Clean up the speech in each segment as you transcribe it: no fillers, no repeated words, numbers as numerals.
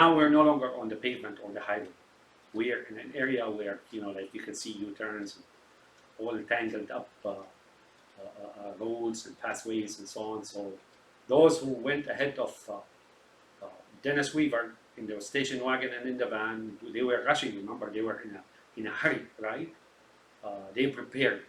Now we're no longer on the pavement or the highway. We are in an area where, like you can see U-turns, and all tangled up roads and pathways and so on. So those who went ahead of Dennis Weaver in the station wagon and in the van, they were rushing. Remember, they were in a hurry, right? They prepared,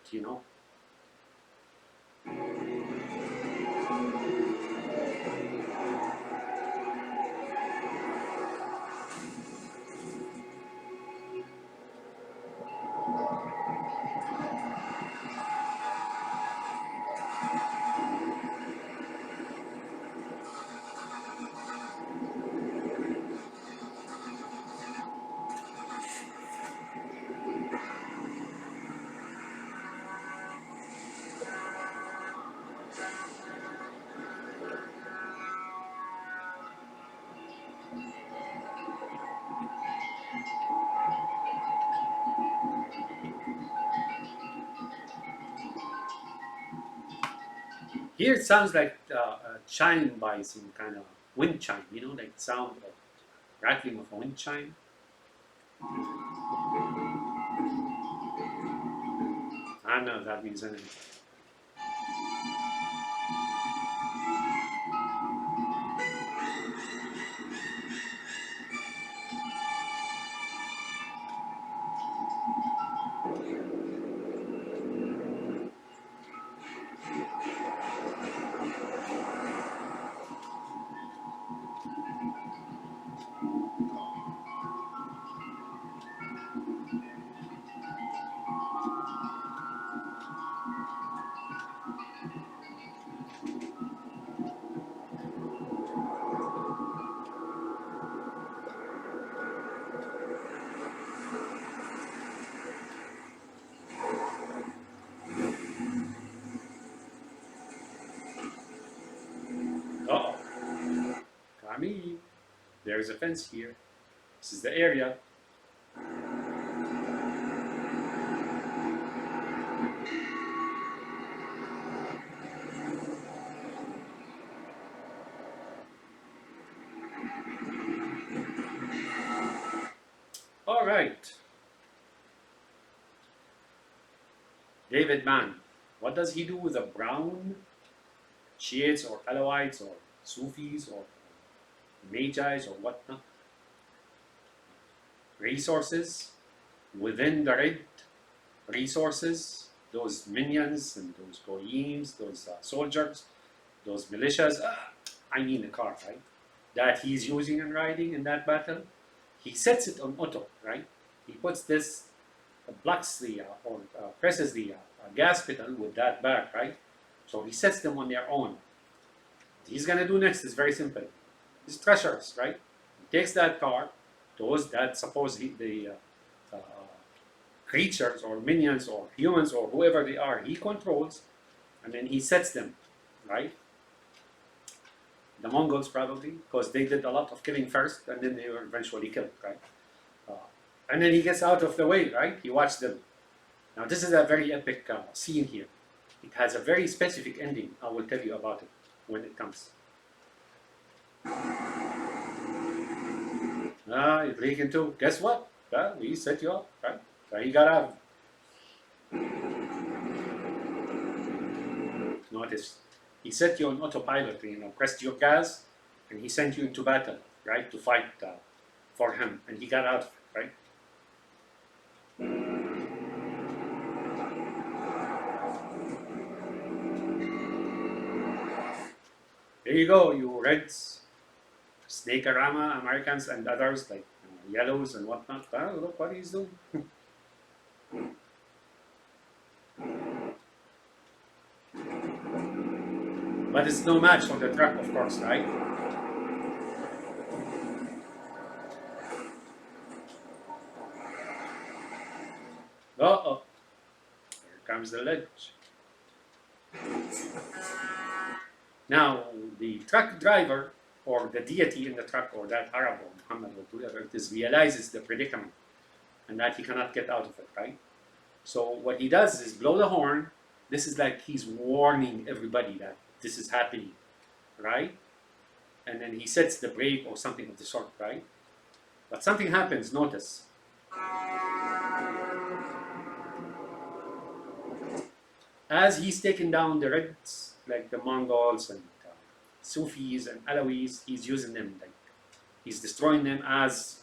Here it sounds like a chime by some kind of wind chime, like sound of rattling of a wind chime. I don't know if that means anything. Uh-oh. Come in. There's a fence here. This is the area. All right. David Mann. What does he do with the brown Shiites or Alawites or Sufis or Magi's or whatnot? Resources within the red resources, those minions and those goyims, those soldiers, those militias, I mean the car, right? That he's using and riding in that battle, he sets it on auto, right? He puts this, blocks the, or presses the gas pedal with that back, right? So he sets them on their own. What he's gonna do next is very simple. His treasures, right? He takes that car, those that supposedly the creatures or minions or humans or whoever they are, he controls, and then he sets them, right? The Mongols probably, because they did a lot of killing first, and then they were eventually killed, right? And then he gets out of the way, right? He watched them. Now this is a very epic scene here. It has a very specific ending. I will tell you about it when it comes. You break into, guess what? We set you up, right? So he got out. Notice, he set you on autopilot, pressed your gas, and he sent you into battle, right, to fight for him, and he got out, right? There you go, you Reds, Snake Arama, Americans, and others like Yellows and whatnot. Look what he's doing. But it's no match for the truck, of course, right? Uh-oh. Here comes the ledge. Now, the truck driver, or the deity in the truck, or that Arab or Muhammad or whoever it is, realizes the predicament and that he cannot get out of it, right? So what he does is blow the horn. This is like he's warning everybody that this is happening, right? And then he sets the brake or something of the sort, right? But something happens, notice. As he's taking down the Reds, like the Mongols and Sufis and Alawis, he's using them, like he's destroying them as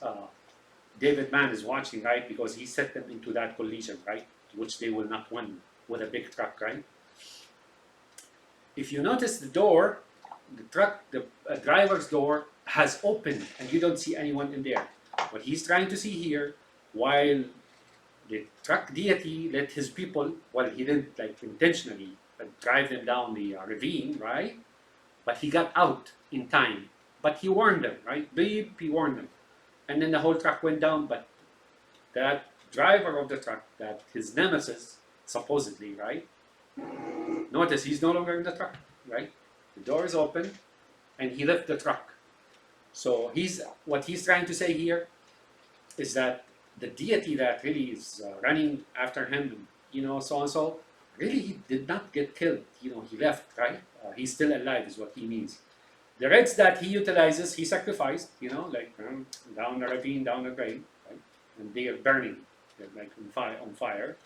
David Mann is watching, right? Because he set them into that collision, right? Which they will not win with a big truck, right? If you notice the door, the truck, the driver's door has opened and you don't see anyone in there. What he's trying to see here, while the truck deity let his people, well, he didn't like intentionally drive them down the ravine, right? But he got out in time. But he warned them, right? Beep, he warned them. And then the whole truck went down, but that driver of the truck, that his nemesis, supposedly, right? Notice he's no longer in the truck, right? The door is open, and he left the truck. So what he's trying to say here is that the deity that really is running after him, so and so, really he did not get killed. He left, right? He's still alive, is what he means. The reds that he utilizes, he sacrificed, like down the ravine, down the drain, right? And they are burning, they're like on fire.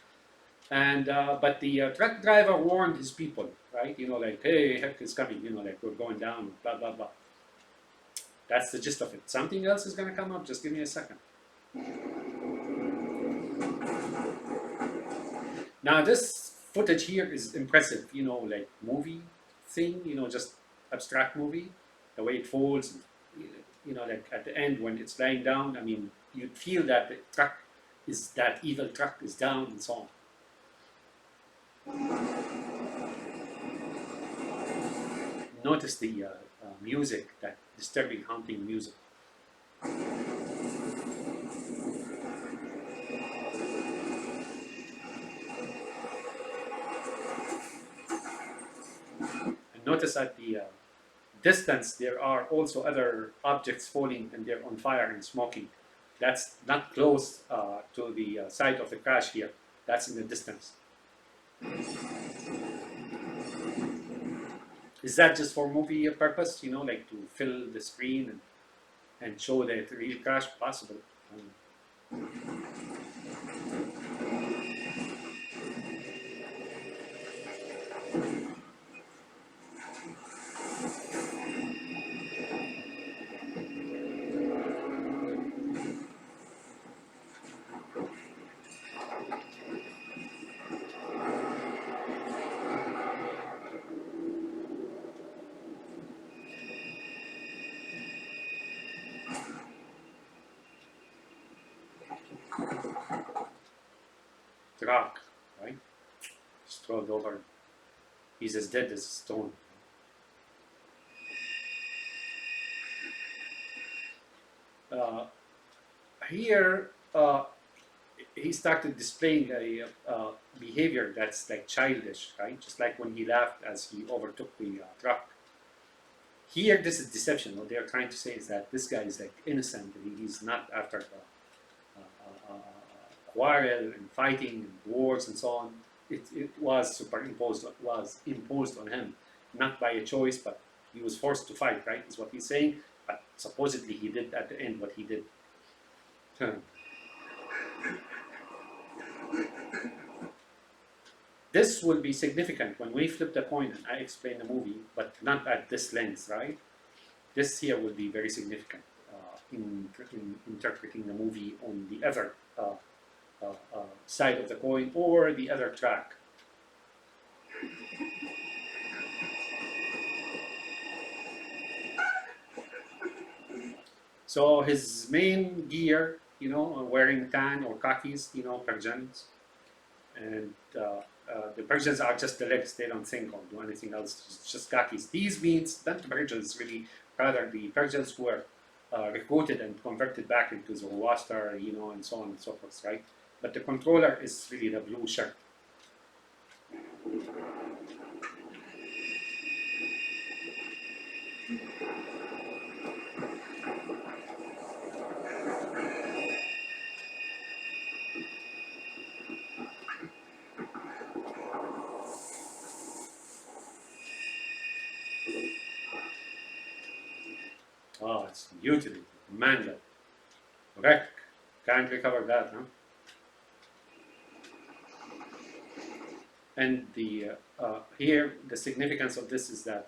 And but the truck driver warned his people, right? Like, hey, heck is coming. Like we're going down, blah blah blah. That's the gist of it. Something else is going to come up. Just give me a second. Now this footage here is impressive. Like movie thing. Just abstract movie. The way it folds. Like at the end when it's lying down. I mean, you'd feel that the truck is that evil truck is down and so on. Notice the music, that disturbing, haunting music. And notice at the distance, there are also other objects falling and they're on fire and smoking. That's not close to the site of the crash here. That's in the distance. Is that just for movie purpose, like to fill the screen and show the real crash? Possible. The rock, right? Just rolled over. He's as dead as a stone. Here, he started displaying a behavior that's like childish, right? Just like when he laughed as he overtook the truck. Here, this is deception. What they're trying to say is that this guy is like innocent. And he's not after quarrel and fighting and wars and so on. It was superimposed, was imposed on him, not by a choice, but he was forced to fight, right? Is what he's saying. But supposedly he did at the end what he did. This will be significant when we flip the coin and I explain the movie, but not at this lens, right? This here will be very significant in interpreting the movie on the other side of the coin or the other track. So his main gear, wearing tan or khakis, Persians, and the Persians are just the legs; they don't think or do anything else. It's just khakis. These means not the Persians really, rather the Persians who were recruited and converted back into Zoroaster, and so on and so forth, right? But the controller is really the blue shirt. Oh, it's mutilated, mangled. Wreck. Can't recover that, huh? And here, the significance of this is that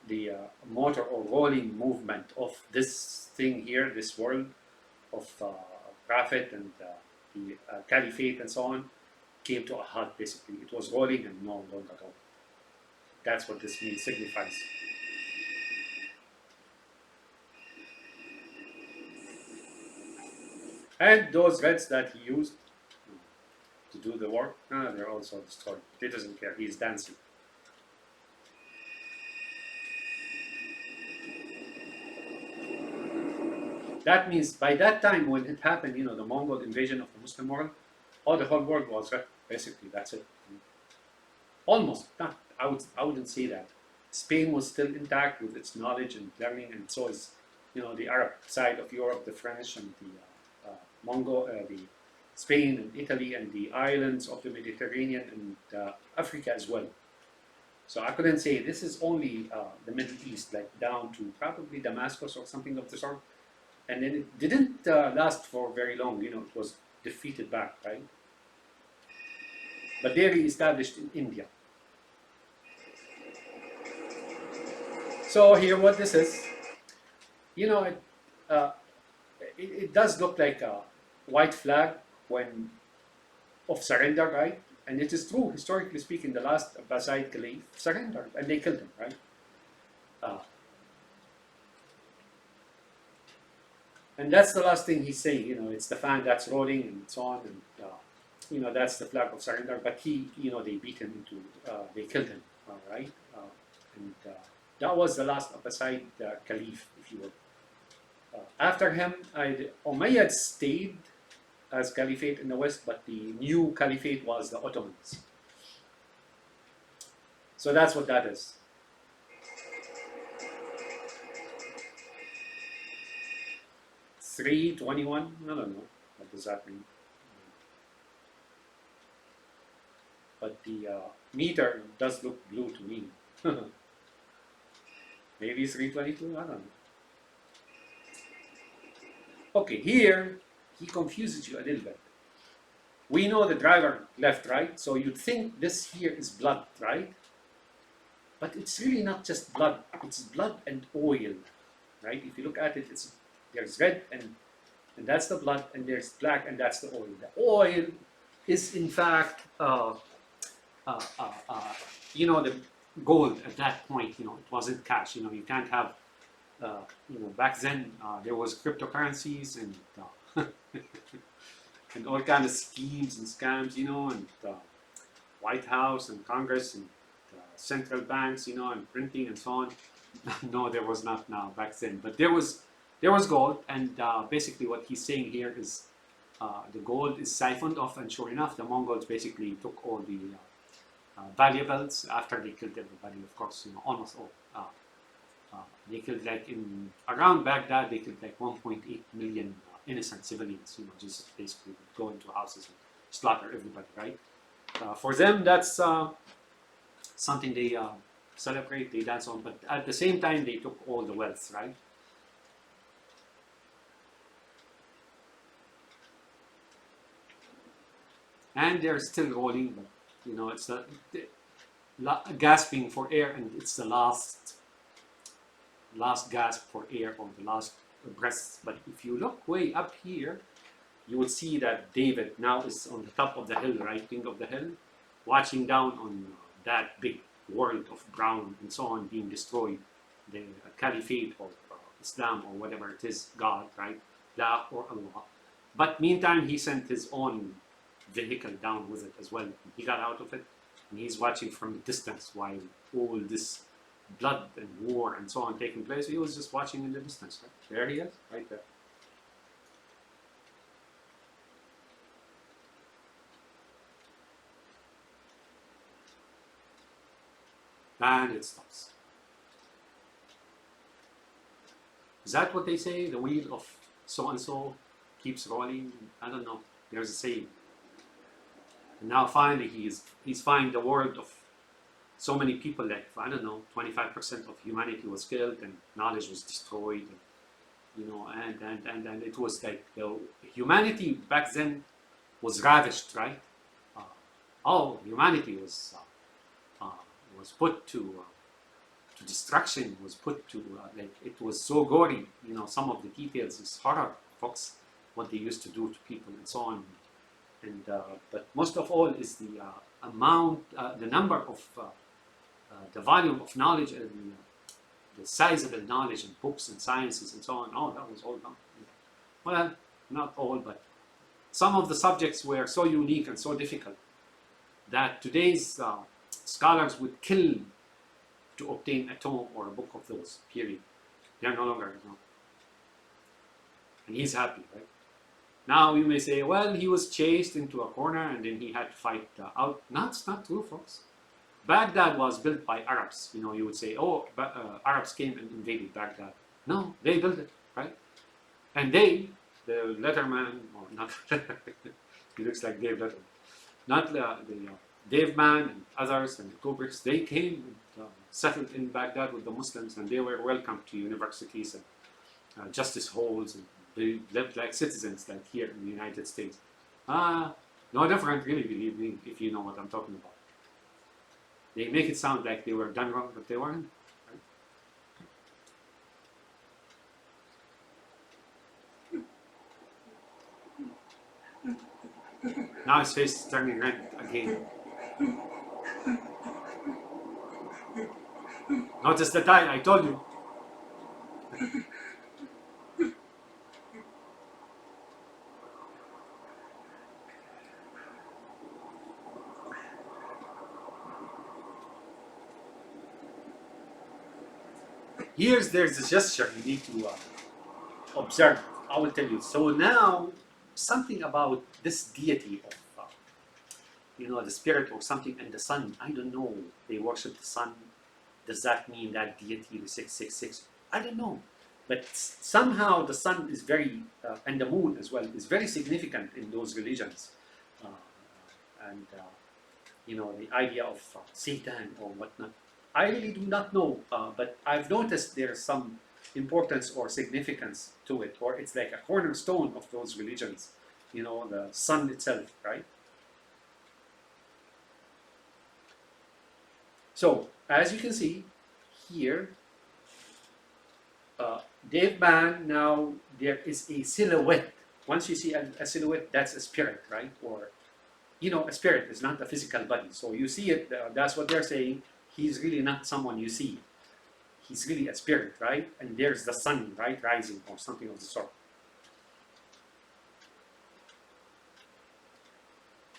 the motor or rolling movement of this thing here, this world of prophet and the caliphate and so on, came to a halt basically. It was rolling and no longer going. That's what this means, signifies. And those reds that he used to do the work, they're also destroyed. He doesn't care, he's dancing. That means by that time when it happened, the Mongol invasion of the Muslim world, the whole world was red. Basically, that's it. Almost, not. I wouldn't say that. Spain was still intact with its knowledge and learning, and so is, the Arab side of Europe, the French and the the Spain and Italy and the islands of the Mediterranean and Africa as well. So I couldn't say this is only the Middle East, like down to probably Damascus or something of the sort. And then it didn't last for very long. It was defeated back, right? But they re-established in India. So here, what this is, it does look like a white flag when of surrender, right? And it is true, historically speaking, the last Abbasid Caliph surrendered and they killed him, right? And that's the last thing he's saying, it's the fan that's rolling and so on, and that's the flag of surrender. But they beat him they killed him, right? And that was the last Abbasid Caliph, if you will. After him, Umayyad stayed as caliphate in the west, but the new caliphate was the Ottomans. So that's what that is. $3.21. I don't know. What does that mean? But the meter does look blue to me. Maybe $3.22. I don't know. Okay, here he confuses you a little bit. We know the driver left, right? So you'd think this here is blood, right? But it's really not just blood. It's blood and oil, right? If you look at it, there's red and that's the blood, and there's black and that's the oil. The oil is in fact, the gold at that point. It wasn't cash. You can't have. Back then there was cryptocurrencies and and all kind of schemes and scams, and White House and Congress and central banks, and printing and so on. No, there was not now back then, but there was gold, and basically what he's saying here is the gold is siphoned off, and sure enough, the Mongols basically took all the valuables after they killed everybody. Of course, almost all. They killed around Baghdad. They killed 1.8 million innocent civilians. Just basically go into houses and slaughter everybody. Right? For them, that's something they celebrate. They dance on. But at the same time, they took all the wealth. Right? And they're still rolling. But it's gasping for air, and it's the last gasp for air, or the last breath. But if you look way up here, you will see that David now is on the top of the hill, right, king of the hill, watching down on that big world of brown and so on being destroyed, the caliphate or Islam or whatever it is, God, right, La or Allah. But meantime, he sent his own vehicle down with it as well. He got out of it, and he's watching from a distance while all this blood and war and so on taking place. He was just watching in the distance. Right? There he is, right there. And it stops. Is that what they say? The wheel of so and so keeps rolling? I don't know. There's a saying. And now finally he's finding the world of so many people, I don't know, 25% of humanity was killed and knowledge was destroyed. you know, and it was like humanity back then was ravished, right? Uh, all humanity was put to destruction, was put to like it was so gory. You know, some of the details is horror, folks, what they used to do to people and so on. And but most of all is the amount, the number of the volume of knowledge and the size of the knowledge and books and sciences and so on. Oh, that was all gone. Well, not all, but some of the subjects were so unique and so difficult that today's scholars would kill to obtain a tome or a book of those, period. They're no longer, you know. And he's happy, right? Now you may say, well, he was chased into a corner and then he had to fight out. No, it's not true, folks. Baghdad was built by Arabs. You know, you would say, oh, Arabs came and invaded Baghdad. No, they built it, right? And they, the letterman, or not, he looks like Dave Letterman, not the Dave Mann and others and the Kubricks, they came and settled in Baghdad with the Muslims, and they were welcomed to universities and justice halls, and they lived like citizens, like here in the United States. No different, really, believe me, if you know what I'm talking about. They make it sound like they were done wrong, but they weren't. Right? Now his face is turning red again. Notice the time, I told you. There's a gesture you need to observe. I will tell you. So now, something about this deity of, the spirit or something, and the sun. I don't know. They worship the sun. Does that mean that deity, the 666? I don't know. But somehow the sun is very, and the moon as well, is very significant in those religions. The idea of Satan or whatnot. I really do not know, but I've noticed there's some importance or significance to it, or it's like a cornerstone of those religions, the sun itself, right? So, as you can see here, Dave Mann, now there is a silhouette. Once you see a silhouette, that's a spirit, right? Or, a spirit is not a physical body. So you see it, that's what they're saying. He's really not someone you see. He's really a spirit, right? And there's the sun, right, rising or something of the sort.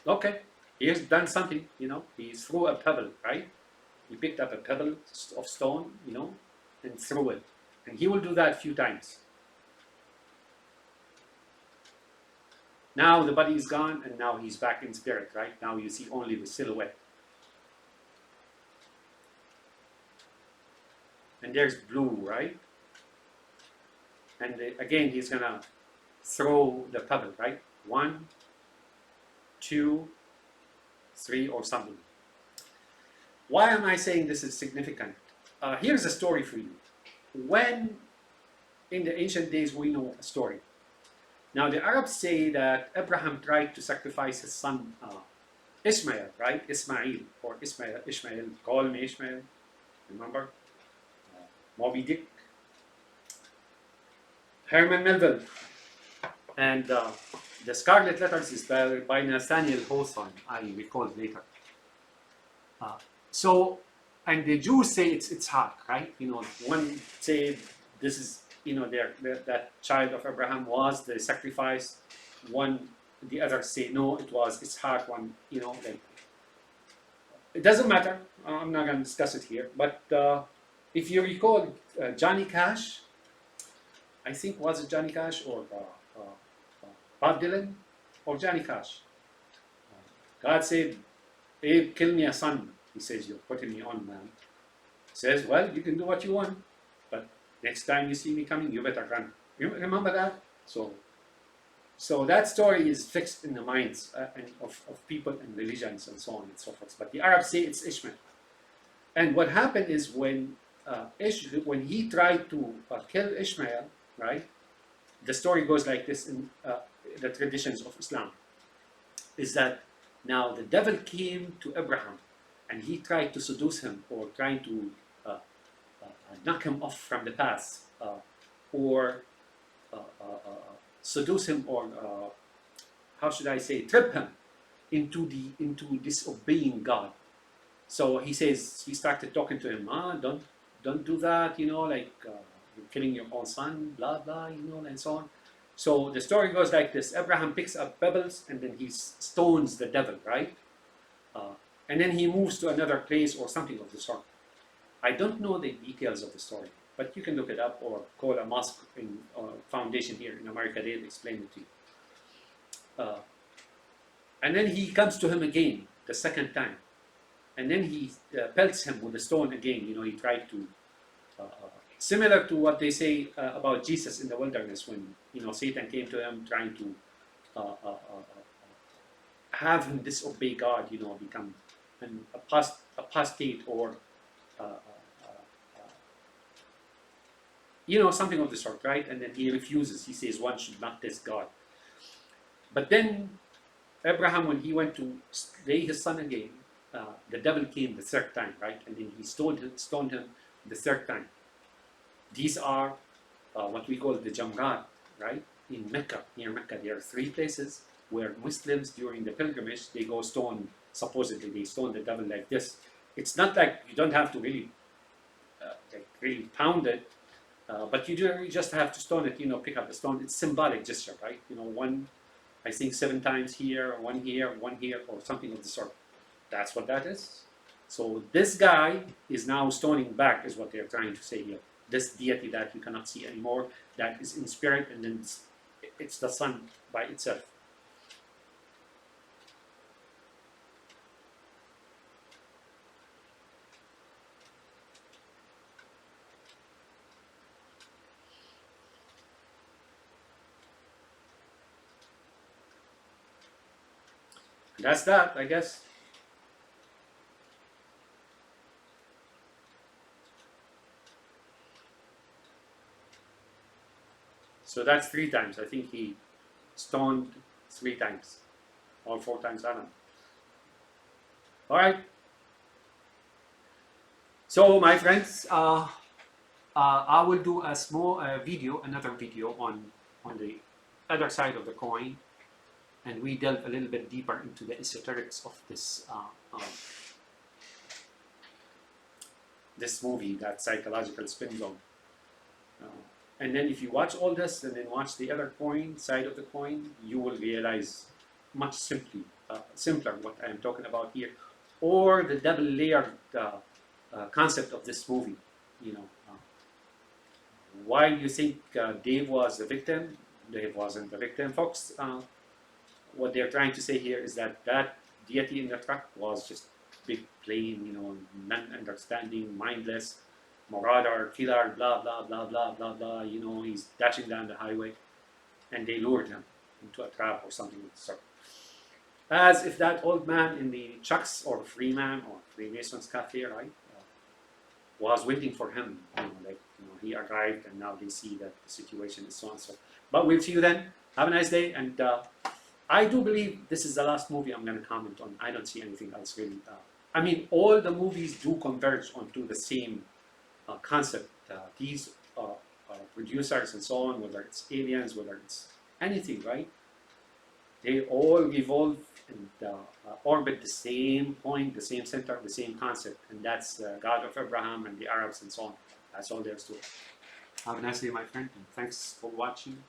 Okay, he's done something, he threw a pebble, right? He picked up a pebble of stone, and threw it. And he will do that a few times. Now the body is gone, and now he's back in spirit, right? Now you see only the silhouette. And there's blue, right? And again, he's gonna throw the pebble, right? 1, 2, 3, or something. Why am I saying this is significant? Here's a story for you. When, in the ancient days, we know a story. Now, the Arabs say that Abraham tried to sacrifice his son Ishmael, right? Ismail, or Ishmael, call me Ishmael, remember? Moby Dick, Herman Melville, and the Scarlet Letters is by Nathaniel Hawthorne, I recall later. And the Jews say it's Ishaq, right? One say this is, that child of Abraham was the sacrifice. The others say no, it was Ishaq. It doesn't matter. I'm not going to discuss it here, but. If you recall, Johnny Cash, I think was it Johnny Cash or Bob Dylan or Johnny Cash? God said, "Abe, kill me a son." He says, "You're putting me on, man." He says, "Well, you can do what you want, but next time you see me coming, you better run." You remember that? So that story is fixed in the minds of people and religions and so on and so forth. But the Arabs say it's Ishmael. And what happened is when he tried to kill Ishmael, right? the story goes like this in the traditions of Islam, is that now the devil came to Abraham and he tried to seduce him, or trying to knock him off from the path, or seduce him, or how should I say, trip him into disobeying God. So he says, he started talking to him, don't do that, like you're killing your own son, blah blah, and so on. So the story goes like this: Abraham picks up pebbles and then he stones the devil, right? And then he moves to another place or something of the sort. I don't know the details of the story, but you can look it up or call a mosque in foundation here in America. They'll explain it to you. And then he comes to him again the second time, and then he pelts him with a stone again. He tried to, similar to what they say about Jesus in the wilderness, when Satan came to him trying to uh, uh, uh, have him disobey God, become an apostate, or something of the sort, right? And then he refuses. He says one should not test God. But then Abraham, when he went to slay his son again, the devil came the third time, right? And then he stoned him the third time. These are what we call the Jamrat, right? In Mecca, near Mecca, there are 3 places where Muslims during the pilgrimage, they go stone, supposedly they stone the devil like this. It's not like you don't have to really pound it, but you just have to stone it, pick up the stone. It's symbolic gesture, right? One, I think 7 times here, 1 here, 1 here, or something of the sort. That's what that is. So this guy is now stoning back, is what they're trying to say here. This deity that you cannot see anymore, that is in spirit, and then it's the sun by itself. That's that, I guess. So that's 3 times. I think he stoned 3 times, or 4 times, I don't know. All right. So my friends, I will do a small another video on the other side of the coin, and we delve a little bit deeper into the esoterics of this movie, that psychological spin zone. And then if you watch all this and then watch the other side of the coin, you will realize much simpler what I am talking about here, or the double layered concept of this movie. Why you think Dave was the victim? Dave wasn't the victim, folks. What they're trying to say here is that deity in the truck was just big, plain, non-understanding, mindless, marauder, killer, blah, blah, blah, blah, blah, blah. He's dashing down the highway, and they lured him into a trap or something of the sort. As if that old man in the Chucks or Freeman or Freemasons cafe, right, was waiting for him. He arrived, and now they see that the situation is so and so. But we'll see you then. Have a nice day, and I do believe this is the last movie I'm going to comment on. I don't see anything else really. I mean, all the movies do converge onto the same concept. These producers and so on, whether it's aliens, whether it's anything, right? They all revolve and orbit the same point, the same center, the same concept, and that's the God of Abraham and the Arabs and so on. That's all there is to it. Have a nice day, my friend, and thanks for watching.